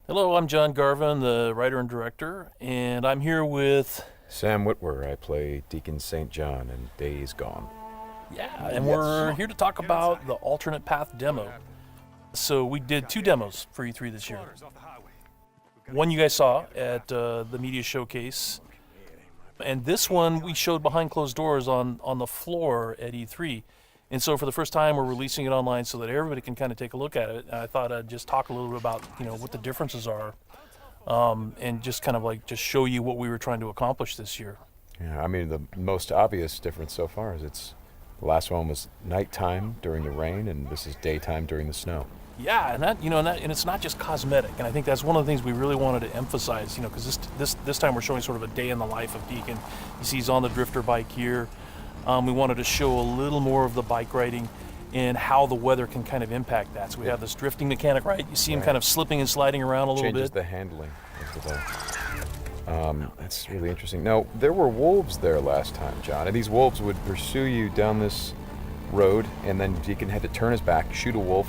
Hello, I'm John Garvin, the writer and director, and I'm here with... Sam Whitwer. I play Deacon St. John in Days Gone. Yeah, and we're here to talk about the alternate path demo. So we did 2 demos for E3 this year. One you guys saw at the media showcase, and this one we showed behind closed doors on the floor at E3. And so for the first time, we're releasing it online so that everybody can kind of take a look at it. And I thought I'd just talk a little bit about, what the differences are, and just kind of just show you what we were trying to accomplish this year. Yeah, I mean, the most obvious difference so far is the last one was nighttime during the rain, and this is daytime during the snow. Yeah, and it's not just cosmetic, and I think that's one of the things we really wanted to emphasize, because this time we're showing sort of a day in the life of Deacon. You see he's on the drifter bike here. We wanted to show a little more of the bike riding and how the weather can kind of impact that. So we have this drifting mechanic, right? You see him kind of slipping and sliding around a little bit. Changes the handling of the bike. That's really interesting. Now, there were wolves there last time, John, and these wolves would pursue you down this road, and then Deacon had to turn his back, shoot a wolf,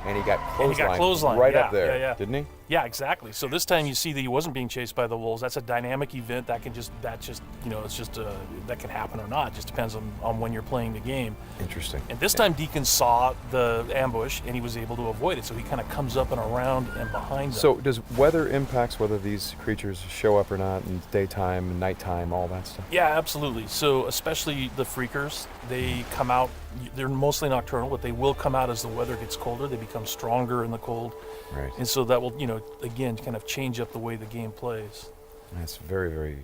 and he got clotheslined right up there, didn't he? Yeah, exactly. So this time you see that he wasn't being chased by the wolves. That's a dynamic event that can that can happen or not. It just depends on when you're playing the game. Interesting. And this time Deacon saw the ambush and he was able to avoid it. So he kind of comes up and around and behind them. So does weather impacts whether these creatures show up or not in daytime, nighttime, all that stuff? Yeah, absolutely. So especially the freakers, they come out, they're mostly nocturnal, but they will come out as the weather gets colder. They become stronger in the cold. Right. And so that will, again, kind of change up the way the game plays. That's very, very,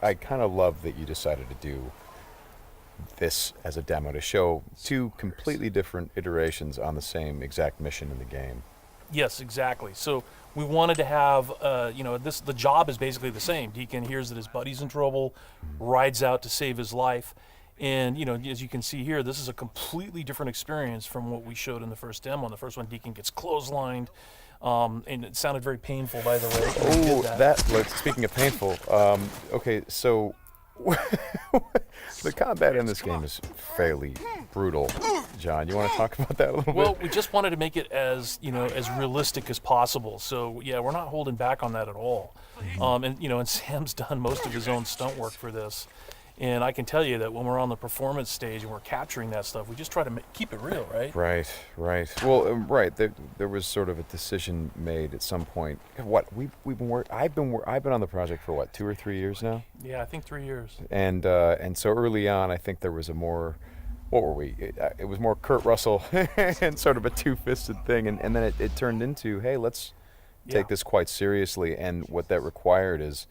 I kind of love that you decided to do this as a demo to show 2 completely different iterations on the same exact mission in the game. Yes, exactly. So we wanted to have, the job is basically the same. Deacon hears that his buddy's in trouble, rides out to save his life. And, as you can see here, this is a completely different experience from what we showed in the first demo. In the first one, Deacon gets clotheslined, and it sounded very painful, by the way. Oh, speaking of painful, okay, so the combat in this game is fairly brutal. John, you want to talk about that a little bit? Well, we just wanted to make it as realistic as possible. So, yeah, we're not holding back on that at all. And Sam's done most of his own stunt work for this. And I can tell you that when we're on the performance stage and we're capturing that stuff, we just try to keep it real, right? Right. Well, right. There was sort of a decision made at some point. What I've been on the project for 2 or 3 years now. Yeah, I think 3 years. And so early on, I think there was a more, what were we? It was more Kurt Russell and sort of a two-fisted thing, and then it turned into, hey, let's take this quite seriously. And what that required is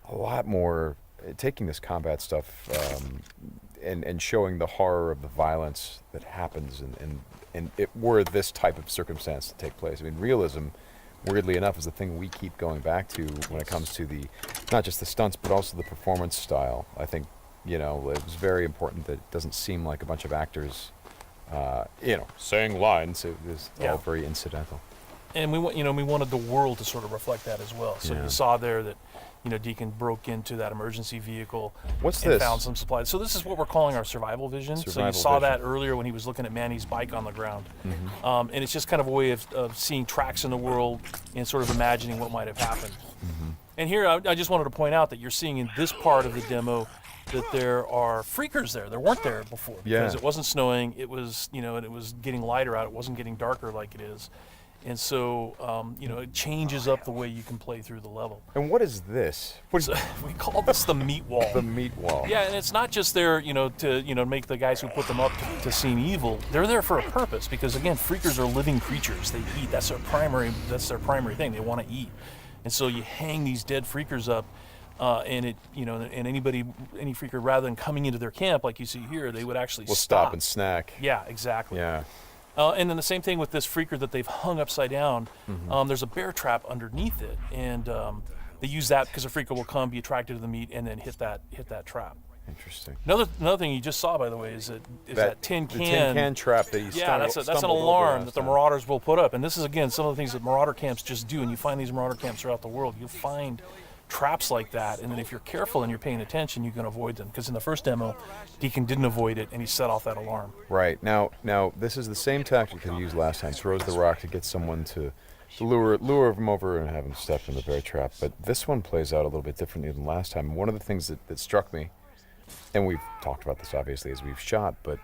a lot more. Taking this combat stuff and showing the horror of the violence that happens and it were this type of circumstance to take place. I mean, realism, weirdly enough, is the thing we keep going back to when it comes to not just the stunts, but also the performance style. I think, it was very important that it doesn't seem like a bunch of actors, saying lines. It was all very incidental. And we wanted the world to sort of reflect that as well. So you saw there that, Deacon broke into that emergency vehicle and found some supplies. So this is what we're calling our survival vision. So you saw that earlier when he was looking at Manny's bike on the ground. Mm-hmm. And it's just kind of a way of seeing tracks in the world and sort of imagining what might have happened. Mm-hmm. And here I just wanted to point out that you're seeing in this part of the demo that there are freakers there. There weren't there before because it wasn't snowing. It was, and it was getting lighter out. It wasn't getting darker like it is. And so, it changes up the way you can play through the level. And what is this? So, we call this the meat wall. The meat wall. Yeah, and it's not just there, to make the guys who put them up to seem evil. They're there for a purpose because, again, freakers are living creatures. They eat. That's their primary thing. They want to eat. And so you hang these dead freakers up, and and any freaker, rather than coming into their camp like you see here, they would actually stop and snack. Yeah, exactly. Yeah. And then the same thing with this freaker that they've hung upside down. Mm-hmm. There's a bear trap underneath it, and they use that because a freaker will come, be attracted to the meat, and then hit that trap. Interesting. Another thing you just saw, by the way, is that tin can. The tin can trap that you that's an alarm that the marauders will put up. And this is, again, some of the things that marauder camps just do. And you find these marauder camps throughout the world. You'll find traps like that, and then if you're careful and you're paying attention, you can avoid them. Because in the first demo, Deacon didn't avoid it, and he set off that alarm. Right. Now this is the same tactic that he used last time. Throws the rock to get someone to lure him over and have him step in the bear trap. But this one plays out a little bit differently than last time. One of the things that struck me, and we've talked about this obviously as we've shot, but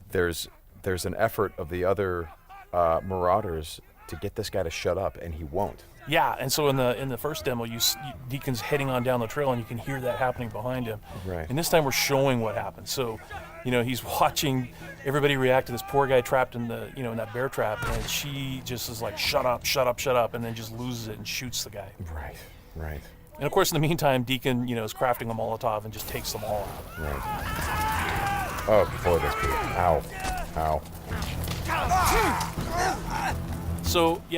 there's an effort of the other Marauders to get this guy to shut up, and he won't. Yeah, and so in the first demo, Deacon's heading on down the trail, and you can hear that happening behind him. Right. And this time we're showing what happened. So, he's watching everybody react to this poor guy trapped in the in that bear trap, and she just is like, shut up, shut up, shut up, and then just loses it and shoots the guy. Right. Right. And of course, in the meantime, Deacon is crafting a Molotov and just takes them all out. Right. Oh boy, that's good. Ow. Ow.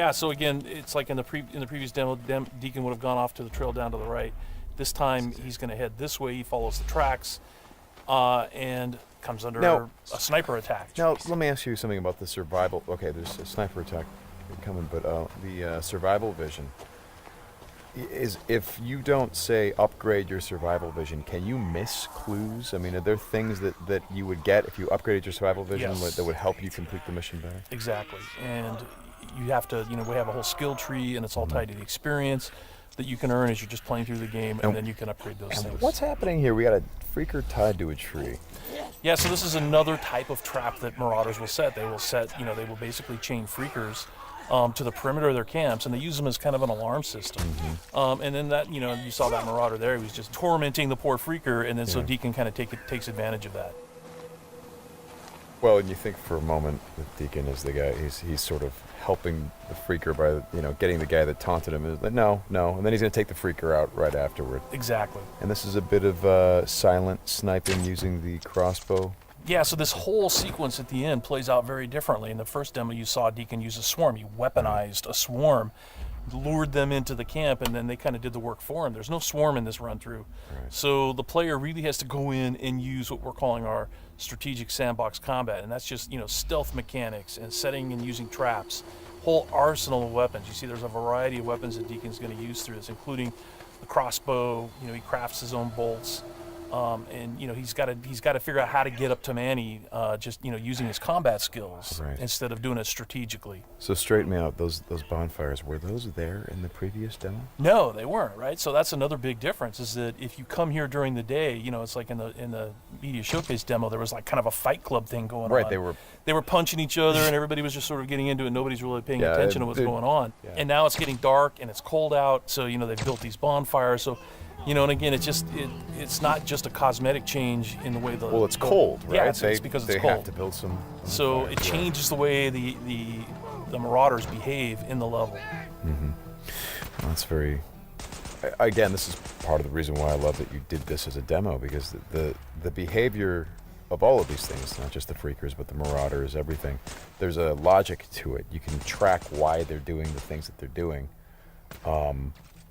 So again, it's like in the previous demo, Deacon would have gone off to the trail down to the right. This time he's going to head this way. He follows the tracks, and comes under a sniper attack. Now let me ask you something about the survival. Okay, there's a sniper attack coming, but the survival vision is, if you don't say upgrade your survival vision, can you miss clues? I mean, are there things that you would get if you upgraded your survival vision that would help you complete the mission better? Exactly, and you have to, we have a whole skill tree, and it's all tied to the experience that you can earn as you're just playing through the game, and then you can upgrade those things. What's happening here? We got a freaker tied to a tree. Yeah, so this is another type of trap that Marauders will set. They will set, they will basically chain freakers to the perimeter of their camps, and they use them as kind of an alarm system. And then that, you saw that Marauder there, he was just tormenting the poor freaker, and then so Deacon kind of takes advantage of that. Well, and you think for a moment that Deacon is the guy, he's sort of helping the freaker by, getting the guy that taunted him. Is like, no, and then he's going to take the freaker out right afterward. Exactly. And this is a bit of silent sniping using the crossbow. Yeah, so this whole sequence at the end plays out very differently. In the first demo, you saw Deacon use a swarm. He weaponized a swarm, lured them into the camp, and then they kind of did the work for him. There's no swarm in this run-through. Right. So the player really has to go in and use what we're calling our strategic sandbox combat, and that's just, stealth mechanics and setting and using traps, whole arsenal of weapons. You see there's a variety of weapons that Deacon's going to use through this, including the crossbow. He crafts his own bolts. And he's got to figure out how to get up to Manny, just using his combat skills instead of doing it strategically. So straighten me out. Those bonfires, were those there in the previous demo? No, they weren't. Right. So that's another big difference. Is that if you come here during the day, it's like in the media showcase demo, there was like kind of a fight club thing going on. Right. They were punching each other, and everybody was just sort of getting into it. Nobody's really paying attention to what's going on. Yeah. And now it's getting dark and it's cold out. So they've built these bonfires. So. And again, it's not just a cosmetic change in the way the... Well, it's cold, right? Yeah, it's because it's cold. They have to build some... So it changes the way the Marauders behave in the level. Mm-hmm. Well, that's very... Again, this is part of the reason why I love that you did this as a demo, because the behavior of all of these things, not just the freakers, but the Marauders, everything, there's a logic to it. You can track why they're doing the things that they're doing.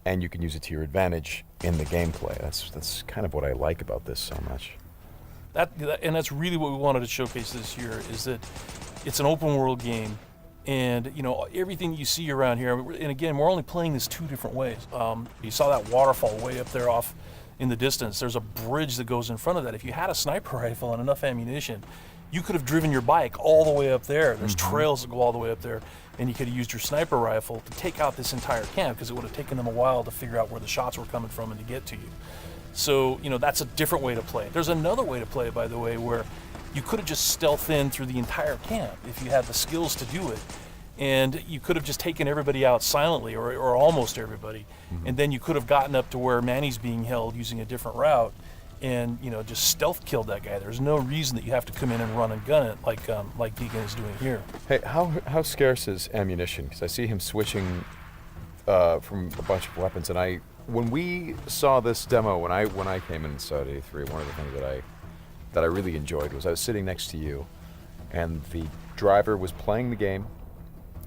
And you can use it to your advantage in the gameplay. That's kind of what I like about this so much. And that's really what we wanted to showcase this year, is that it's an open world game, and everything you see around here. And again, we're only playing this two different ways. You saw that waterfall way up there off in the distance. There's a bridge that goes in front of that. If you had a sniper rifle and enough ammunition, you could have driven your bike all the way up there. There's trails that go all the way up there. And you could have used your sniper rifle to take out this entire camp, because it would have taken them a while to figure out where the shots were coming from and to get to you. So, that's a different way to play it. There's another way to play it, by the way, where you could have just stealthed in through the entire camp if you had the skills to do it. And you could have just taken everybody out silently, or almost everybody. And then you could have gotten up to where Manny's being held using a different route, and just stealth killed that guy. There's no reason that you have to come in and run and gun it like Deacon is doing here. Hey, how scarce is ammunition? Because I see him switching from a bunch of weapons, and when we saw this demo, when I came in and saw it at A3, one of the things that I really enjoyed was I was sitting next to you, and the driver was playing the game,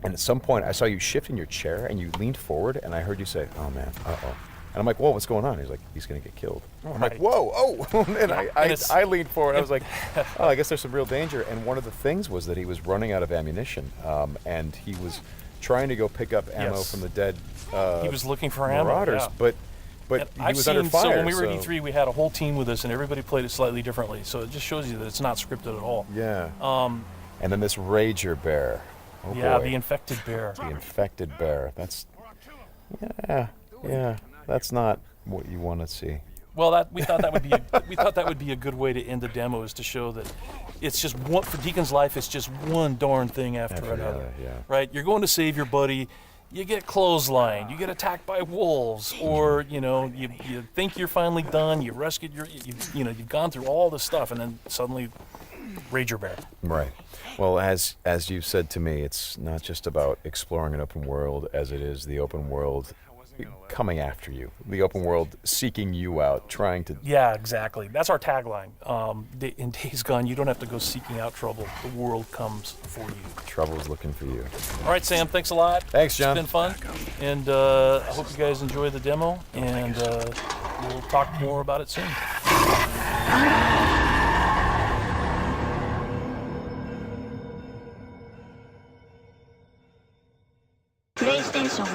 and at some point I saw you shift in your chair and you leaned forward, and I heard you say, "Oh man, uh-oh." And I'm like, whoa, what's going on? He's like, he's going to get killed. I'm like, whoa, oh. And I leaned forward. I was like, oh, I guess there's some real danger. And one of the things was that he was running out of ammunition. And he was trying to go pick up ammo from the dead he was looking for Marauders. ammo, But but he I've was seen, under fire. so when we were at E3, we had a whole team with us, and everybody played it slightly differently. So it just shows you that it's not scripted at all. Yeah. And then this Rager bear. Oh yeah, boy. the infected bear. The infected bear. That's, yeah. That's not what you want to see. Well, we thought that would be a good way to end the demo, is to show that it's just one, for Deacon's life. It's just one darn thing after another. Yeah. Right? You're going to save your buddy. You get clotheslined, you get attacked by wolves, or you think you're finally done. You rescued you've gone through all this stuff, and then suddenly, Rager Bear. Right. Well, as you said to me, it's not just about exploring an open world, as it is the open world coming after you, the open world seeking you out, trying to. Yeah, exactly. That's our tagline. In Days Gone, you don't have to go seeking out trouble. The world comes for you. Trouble's looking for you. All right, Sam. Thanks a lot. Thanks, John. It's been fun, and I hope you guys enjoy the demo, and we'll talk more about it soon. PlayStation